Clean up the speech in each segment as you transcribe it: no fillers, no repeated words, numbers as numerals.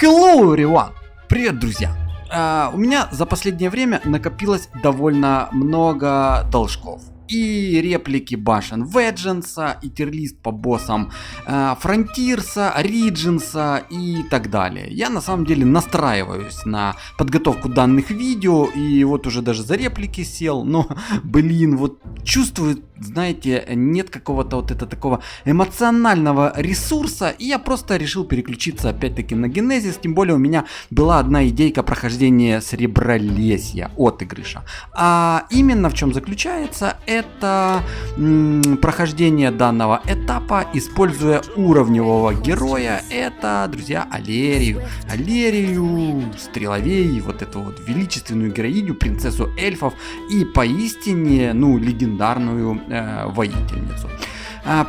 Hello, everyone! Привет, друзья! У меня за последнее время накопилось довольно много должков. И реплики башен Ведженса, и тирлист по боссам Фронтирса, Ориджинса и так далее. Я на самом деле настраиваюсь на подготовку данных видео, и вот уже даже за реплики сел, но, блин, вот чувствую, знаете, нет какого-то вот это такого эмоционального ресурса, и я просто решил переключиться опять-таки на Генезис, тем более у меня была одна идейка прохождения Сребролесья от игрыша. А именно в чем заключается это прохождение данного этапа, используя уровневого героя, это, друзья, Алерию, Стреловей, вот эту вот величественную героиню, принцессу эльфов и поистине, ну, легендарную воительницу.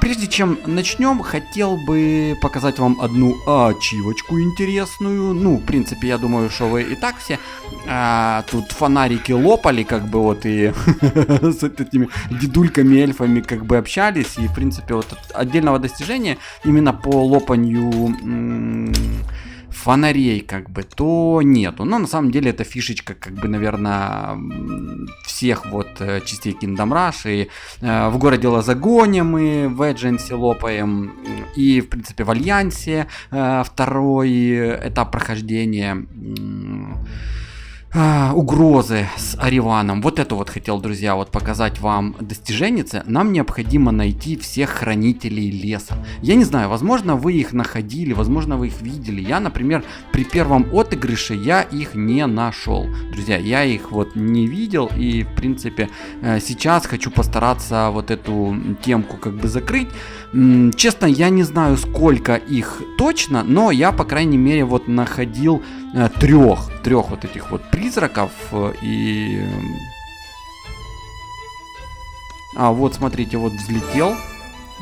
Прежде чем начнем, хотел бы показать вам одну ачивочку интересную. Ну, в принципе, я думаю, что вы и так все тут фонарики лопали, как бы вот и с этими дедульками-эльфами как бы общались. И, в принципе, вот отдельного достижения именно по лопанью фонарей как бы то нету, но на самом деле это фишечка как бы, наверное, всех вот частей Kingdom Rush, и в городе Лазагоне мы в Эдженсе лопаем, и в принципе в Альянсе второй этап прохождения угрозы с Ариваном. Вот это вот хотел, друзья, вот показать вам достиженницы. Нам необходимо найти всех хранителей леса. Я не знаю, возможно, вы их находили, возможно, вы их видели. Я, например, при первом отыгрыше я их не нашел. Друзья, я их вот не видел, и, в принципе, сейчас хочу постараться вот эту темку как бы закрыть. Честно, я не знаю, сколько их точно, но я, по крайней мере, вот находил трех вот этих вот призраков. И вот смотрите, вот взлетел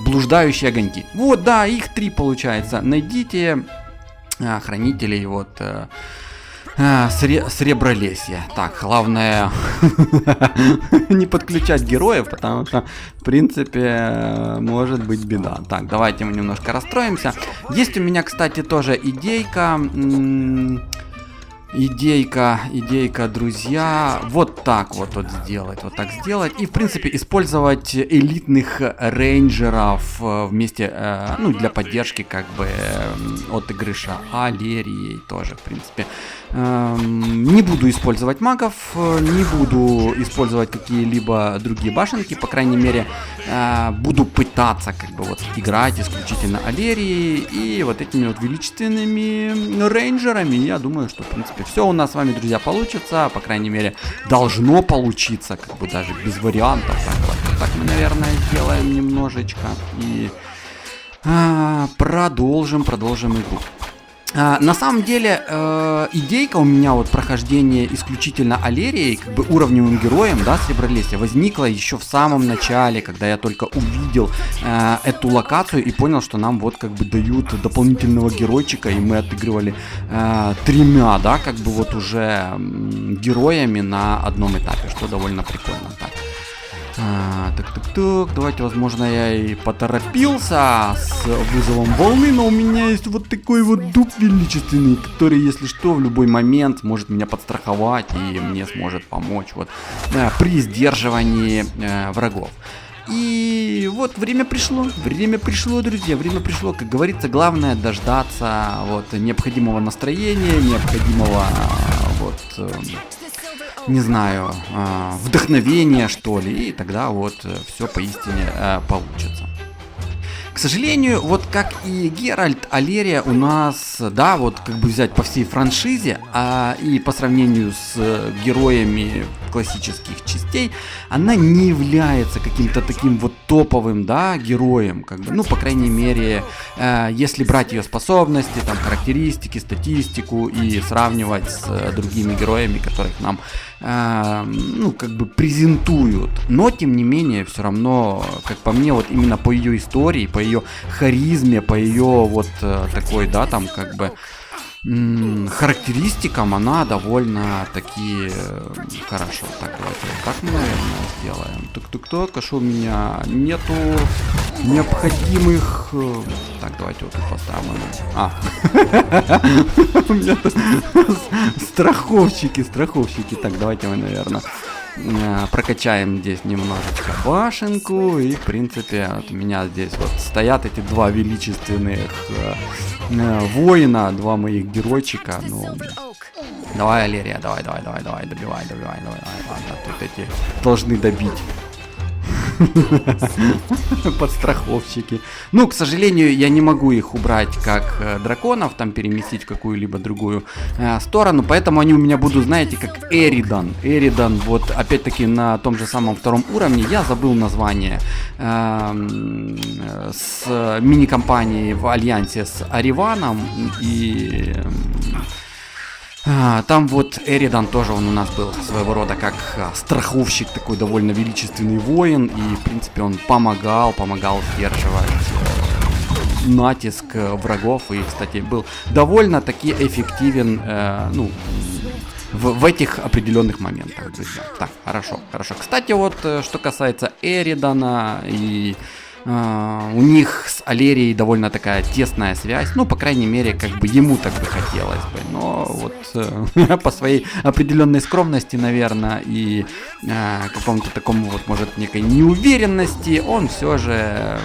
блуждающие огоньки. Вот, да, их 3 получается. Найдите хранителей вот Сребролесья. Так, главное не подключать героев, потому что, в принципе, может быть беда. Так, давайте мы немножко расстроимся. Есть у меня, кстати, тоже идейка, друзья, вот так вот сделать, и, в принципе, использовать элитных рейнджеров вместе, ну, для поддержки, как бы, отыгрыша Алерии тоже, в принципе. Не буду использовать магов, не буду использовать какие-либо другие башенки, по крайней мере, буду пытаться, как бы, вот, играть исключительно Алерией и вот этими вот величественными рейнджерами. Я думаю, что, в принципе, все у нас с вами, друзья, получится, по крайней мере, должно получиться, как бы даже без вариантов. Так, вот так мы, наверное, сделаем немножечко и продолжим игру. На самом деле, идейка у меня вот прохождения исключительно Алерией, как бы уровневым героем, да, Сребролесья, возникла еще в самом начале, когда я только увидел эту локацию и понял, что нам вот как бы дают дополнительного геройчика, и мы отыгрывали 3, да, как бы вот уже героями на одном этапе, что довольно прикольно. Так. Так, давайте, возможно, я и поторопился с вызовом волны, но у меня есть вот такой вот дуб величественный, который, если что, в любой момент может меня подстраховать и мне сможет помочь вот при сдерживании врагов. И вот время пришло, друзья, время пришло, как говорится, главное дождаться вот необходимого настроения, необходимого вот... не знаю, вдохновение, что ли, и тогда вот все поистине получится. К сожалению, вот как и Геральт, Алерия у нас, да, вот как бы взять по всей франшизе, и по сравнению с героями классических частей, она не является каким-то таким вот топовым, да, героем, как бы, ну, по крайней мере, если брать ее способности, там, характеристики, статистику и сравнивать с другими героями, которых нам, ну, как бы презентуют. Но, тем не менее, все равно, как по мне, вот именно по ее истории, по ее харизме, по ее вот такой, да, там, как бы характеристикам она довольно-таки хорошо. Так, давайте вот так мы, наверное, сделаем. Тук-тук-тук, а что у меня нету необходимых... Так, давайте вот тут поставим. У меня тут страховщики. Так, давайте мы, наверное, прокачаем здесь немножечко башенку. И, в принципе, вот у меня здесь вот стоят эти два величественных воина, два моих геройчика. Ну, давай, Алерия, давай, добивай. Ладно, тут эти должны добить. Подстраховщики. Ну, к сожалению, я не могу их убрать как драконов, там переместить в какую-либо другую сторону, поэтому они у меня будут, знаете, как Эридан. Эридан, вот опять-таки на том же самом втором уровне, я забыл название, с мини-компанией в альянсе с Ариваном и... там вот Эридан тоже он у нас был своего рода как страховщик, такой довольно величественный воин, и в принципе он помогал сдерживать натиск врагов, и, кстати, был довольно-таки эффективен, ну, в этих определенных моментах, друзья. Так, хорошо. Кстати, вот, что касается Эридана и... у них с Алерией довольно такая тесная связь, ну, по крайней мере, как бы ему так бы хотелось бы, но вот по своей определенной скромности, наверное, и какому-то такому вот, может, некой неуверенности, он все же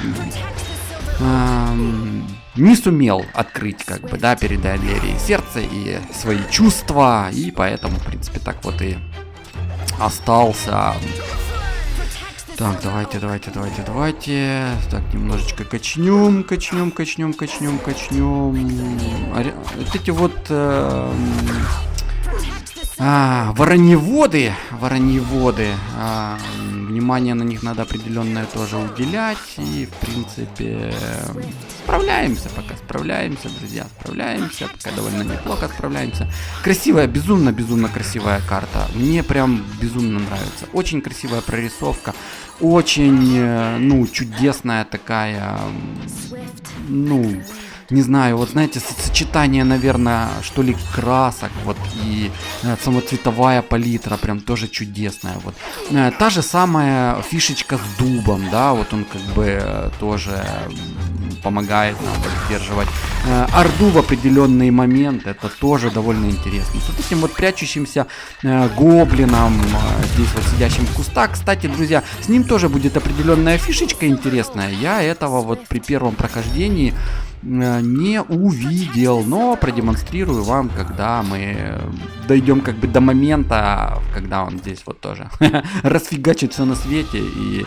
не сумел открыть, как бы, да, перед Алерией сердце и свои чувства, и поэтому, в принципе, так вот и остался. Так, давайте. Так, немножечко качнем. Вот эти вот вороньеводы. Внимание на них надо определенное тоже уделять. И, в принципе, справляемся, друзья. Пока довольно неплохо справляемся. Красивая, безумно красивая карта. Мне прям безумно нравится. Очень красивая прорисовка. Очень, ну, чудесная такая, ну... Не знаю, вот знаете, сочетание, наверное, что ли, красок, вот, и самоцветовая палитра прям тоже чудесная, вот. Та же самая фишечка с дубом, да, вот он как бы тоже помогает нам поддерживать орду в определенный момент, это тоже довольно интересно. С вот этим вот прячущимся гоблином, здесь вот сидящим в кустах, кстати, друзья, с ним тоже будет определенная фишечка интересная, я этого вот при первом прохождении не увидел, но продемонстрирую вам, когда мы дойдем как бы до момента, когда он здесь вот тоже расфигачит все на свете и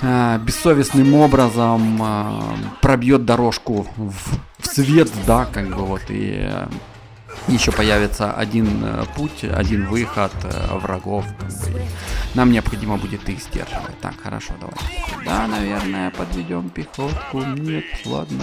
бессовестным образом пробьет дорожку в свет, да, как бы вот, и еще появится один путь, один выход врагов, как бы, нам необходимо будет их сдерживать. Так, хорошо, давайте сюда, наверное, подведем пехотку. Нет, ладно.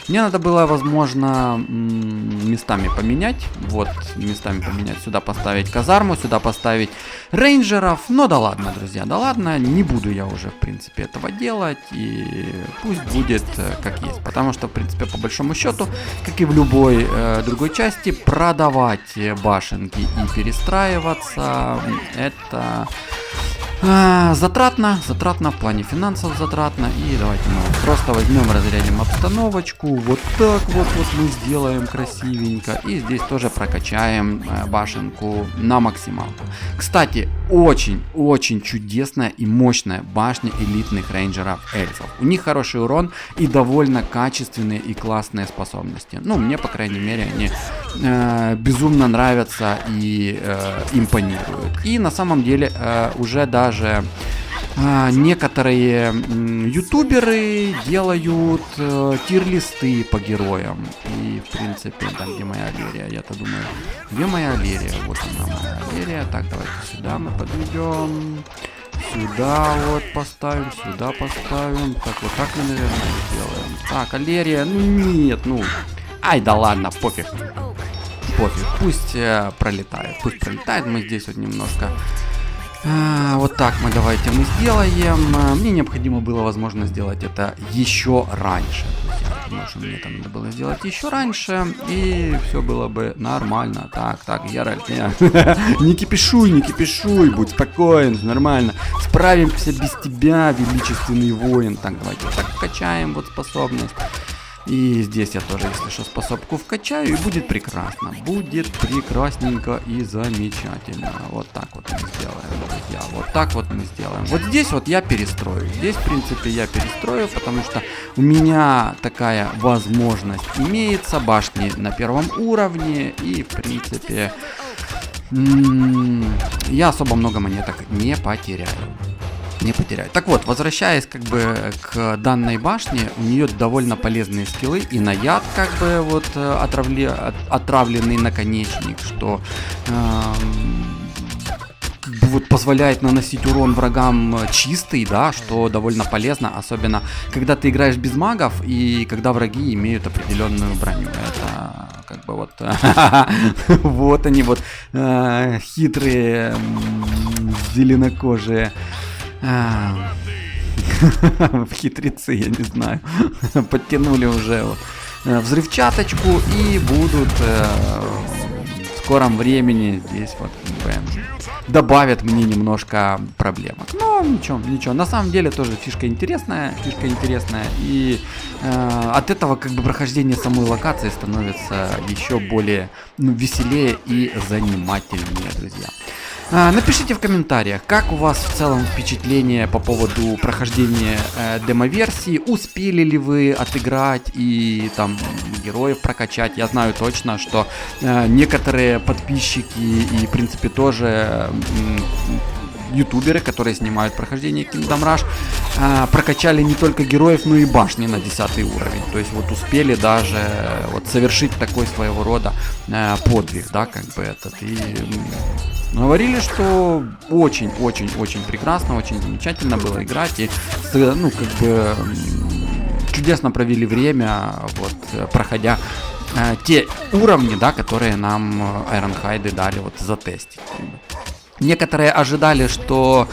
Мне надо было, возможно, местами поменять. Вот, местами поменять. Сюда поставить казарму, сюда поставить рейнджеров. Но да ладно, друзья, да ладно, не буду я уже, в принципе, этого делать. И пусть будет как есть. Потому что, в принципе, по большому счету, как и в любой другой части, продавать башенки и перестраиваться, это затратно в плане финансов затратно. И давайте мы просто возьмем, разрядим обстановочку. Вот так вот мы сделаем красивенько. И здесь тоже прокачаем башенку на максималку. Кстати, очень чудесная и мощная башня элитных рейнджеров эльфов. У них хороший урон и довольно качественные и классные способности. Ну, мне, по крайней мере, они безумно нравятся и импонируют. И на самом деле уже даже некоторые ютуберы делают тир-листы по героям. И, в принципе, там, где моя Алерия, я-то думаю, где моя Алерия? Вот она, моя Алерия. Так, давайте сюда мы подведем. Сюда вот поставим, сюда поставим. Так, вот так мы, наверное, сделаем. Так, Алерия, ну нет, ну... Ай, да ладно, пофиг. Пусть пролетает. Мы здесь вот немножко Вот так давайте мы сделаем. Мне необходимо было, возможно, сделать это еще раньше. Я думаю, что мне это надо было сделать еще раньше, и все было бы нормально. Так, Геральт, не кипишуй, будь спокоен, нормально. Справимся без тебя, величественный воин. Так, давайте вот так вкачаем вот способность. И здесь я тоже, если что, способку вкачаю, и будет прекрасно. Будет прекрасненько и замечательно. Вот так вот мы сделаем, друзья. Вот так вот мы сделаем. Вот здесь вот я перестрою. Здесь, в принципе, я перестрою, потому что у меня такая возможность имеется. Башни на первом уровне. И, в принципе, я особо много монеток не потеряю. Так вот, возвращаясь как бы к данной башне, у нее довольно полезные скиллы и на яд как бы вот отравленный наконечник, что вот позволяет наносить урон врагам чистый, да, что довольно полезно, особенно когда ты играешь без магов и когда враги имеют определенную броню. Это как бы вот вот они вот хитрые зеленокожие. Хитрецы, я не знаю, подтянули уже взрывчаточку и будут в скором времени здесь вот добавят мне немножко проблемок. Но ничего, на самом деле тоже фишка интересная, и от этого как бы прохождение самой локации становится еще более веселее и занимательнее, друзья. Напишите в комментариях, как у вас в целом впечатление по поводу прохождения демо-версии, успели ли вы отыграть и там героев прокачать. Я знаю точно, что некоторые подписчики и в принципе тоже ютуберы, которые снимают прохождение Kingdom Rush, прокачали не только героев, но и башни на 10 уровень. То есть вот успели даже вот совершить такой своего рода подвиг, да, как бы этот. И говорили, что очень прекрасно, очень замечательно было играть. И, ну, как бы чудесно провели время, вот, проходя те уровни, да, которые нам Ironhide дали вот затестить. Некоторые ожидали, что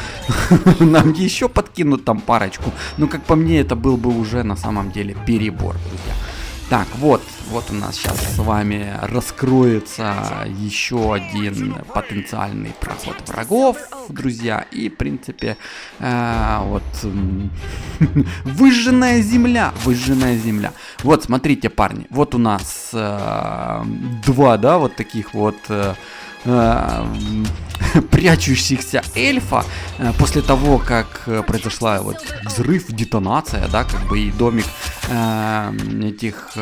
нам еще подкинут там парочку, но как по мне, это был бы уже на самом деле перебор, друзья. Так, вот у нас сейчас с вами раскроется еще один потенциальный проход врагов, друзья. И, в принципе, вот выжженная земля. Вот, смотрите, парни, вот у нас два, да, вот таких вот прячущихся эльфа после того, как произошла вот взрыв, детонация, да, как бы и домик этих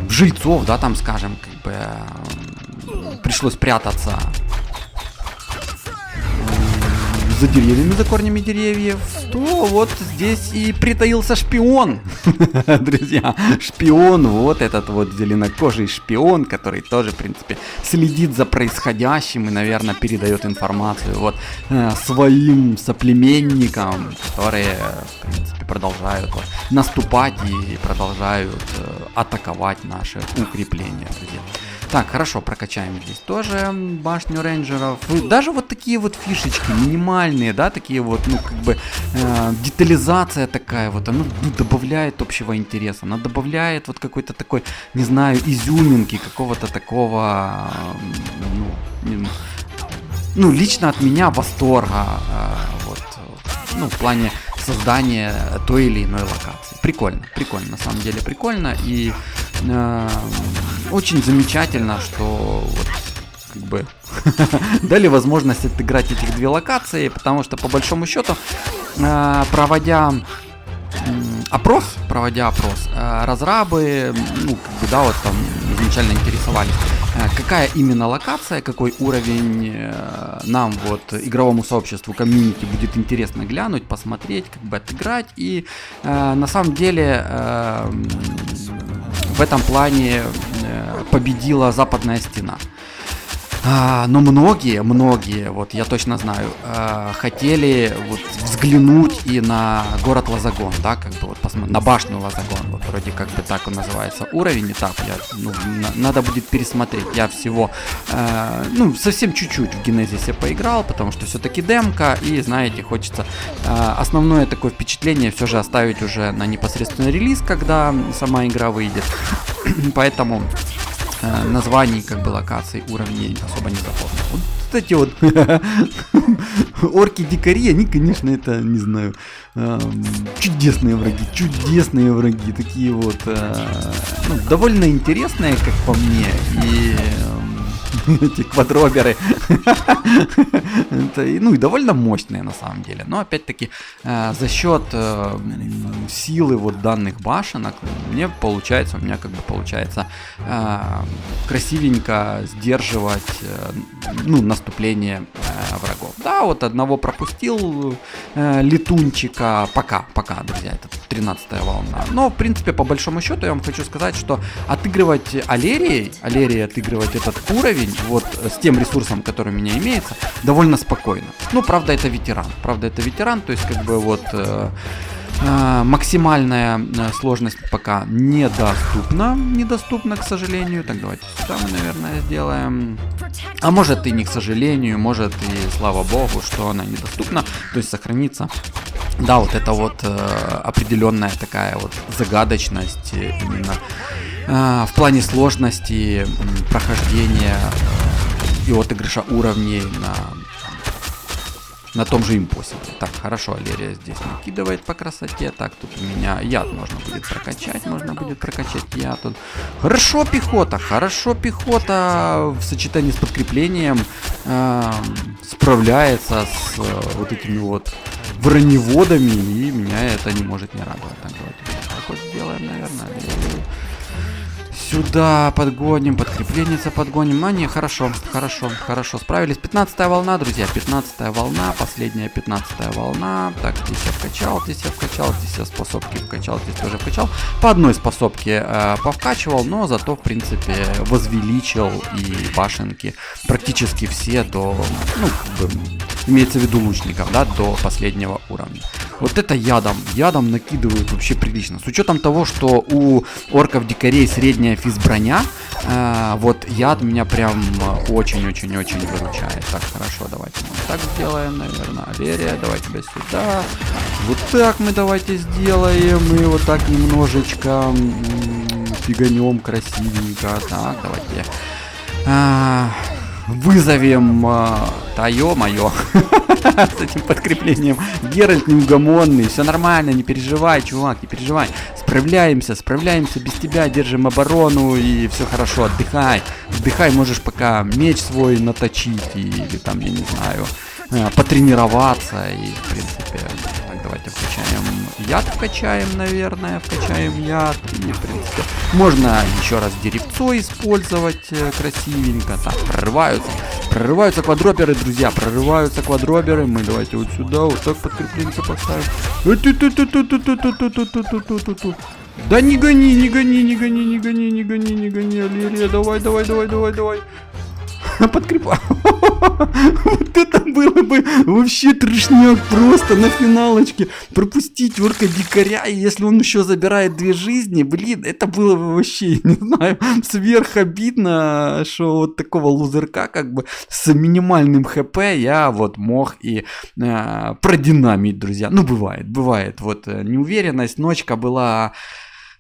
жильцов, да, там, скажем, как бы пришлось прятаться за деревьями, за корнями деревьев, то вот здесь и притаился шпион. Друзья, шпион, вот этот вот зеленокожий шпион, который тоже, в принципе, следит за происходящим и, наверное, передает информацию вот своим соплеменникам, которые, в принципе, продолжают вот наступать и продолжают атаковать наши укрепления, друзья. Так, хорошо, прокачаем здесь тоже башню рейнджеров. И даже вот такие вот фишечки минимальные, да, такие вот, ну, как бы детализация такая вот, она добавляет общего интереса, она добавляет вот какой-то такой, не знаю, изюминки, какого-то такого, ну, лично от меня восторга, вот, ну, в плане создания той или иной локации. Прикольно, на самом деле прикольно, и очень замечательно, что вот, как бы дали возможность отыграть этих две локации, потому что по большому счету, проводя опрос, разрабы, ну, как бы, да, вот там изначально интересовались, какая именно локация, какой уровень нам, вот, игровому сообществу, комьюнити будет интересно глянуть, посмотреть, как бы отыграть. И на самом деле в этом плане победила Западная стена. Но многие, вот я точно знаю, хотели вот взглянуть и на город Лазагон, да, как бы вот на башню Лазагон, вот вроде как бы так он называется уровень, этап, надо будет пересмотреть, я всего, совсем чуть-чуть в Генезисе поиграл, потому что все-таки демка, и знаете, хочется основное такое впечатление все же оставить уже на непосредственный релиз, когда сама игра выйдет, поэтому... названий, как бы, локаций, уровней особо не запомнил. Вот, кстати, вот орки-дикари, они, конечно, это, не знаю, чудесные враги, такие вот, довольно интересные, как по мне, и эти квадроберы, и довольно мощные на самом деле, но опять-таки за счет силы вот данных башенок у меня как бы получается красивенько сдерживать наступление врагов. Да, вот одного пропустил летунчика, пока, друзья, это 13-я волна, но в принципе по большому счету я вам хочу сказать, что отыгрывать Алерией отыгрывать этот уровень вот с тем ресурсом, который у меня имеется, довольно спокойно. Правда, это ветеран, то есть как бы вот максимальная сложность пока недоступна, к сожалению. Так, давайте сюда мы, наверное, сделаем. А может и не к сожалению, может и слава богу, что она недоступна, то есть сохранится. Да, вот это вот определенная такая вот загадочность именно в плане сложности прохождения и отыгрыша уровней на том же Impossible. Так, хорошо, Алерия здесь накидывает по красоте. Так, тут у меня яд можно будет прокачать яд. Тут. Хорошо пехота в сочетании с подкреплением справляется с вот этими вот броневодами, и меня это не может не радовать. Так, давайте так вот сделаем, наверное. Сюда подгоним, подкрепление подгоним. Не, хорошо, справились. 15-я волна, друзья, 15-я волна, последняя 15-я волна. Так, здесь я вкачал, здесь я способки вкачал, здесь тоже вкачал. По одной способке повкачивал, но зато, в принципе, возвеличил и башенки практически все до, имеется в виду лучников, да, до последнего уровня. Вот это ядом накидывают вообще прилично. С учетом того, что у орков-дикарей средняя физброня, вот яд меня прям очень-очень-очень выручает. Так, хорошо, давайте мы так сделаем, наверное. Алерия, давай тебя сюда. Вот так мы давайте сделаем. И вот так немножечко фиганем красивенько. Так, давайте вызовем... Да ё-моё. С этим подкреплением. Геральт неугомонный. Все нормально, не переживай, чувак, не переживай. Справляемся без тебя, держим оборону и все хорошо, отдыхай. Отдыхай, можешь пока меч свой наточить или там, я не знаю, потренироваться. И, в принципе, так, давайте вкачаем, наверное, яд. И, в принципе, можно еще раз деревцо использовать красивенько. Так, прорываются квадроперы, друзья, мы давайте вот сюда, вот так подкрепление поставим. Да не гони, Алерия, давай. Подкрепа. Вот это было бы вообще трешняк просто на финалочке. Пропустить орка-дикаря, и если он еще забирает 2 жизни, блин, это было бы вообще, не знаю, сверхобидно, что вот такого лузерка как бы с минимальным хп я вот мог и продинамить, друзья. Бывает. Вот неуверенность, ночка была...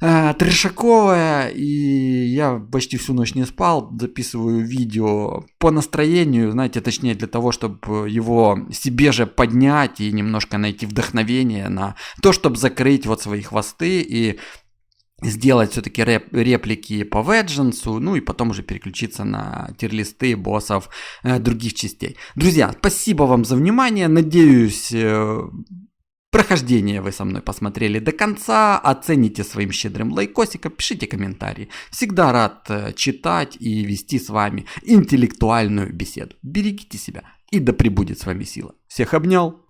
трешаковая, и я почти всю ночь не спал, записываю видео по настроению, знаете, точнее для того, чтобы его себе же поднять и немножко найти вдохновение на то, чтобы закрыть вот свои хвосты и сделать все-таки реплики по Vengeance, и потом уже переключиться на тир-листы боссов других частей. Друзья, спасибо вам за внимание, надеюсь... Прохождение вы со мной посмотрели до конца, оцените своим щедрым лайкосиком, пишите комментарии. Всегда рад читать и вести с вами интеллектуальную беседу. Берегите себя и да пребудет с вами сила. Всех обнял.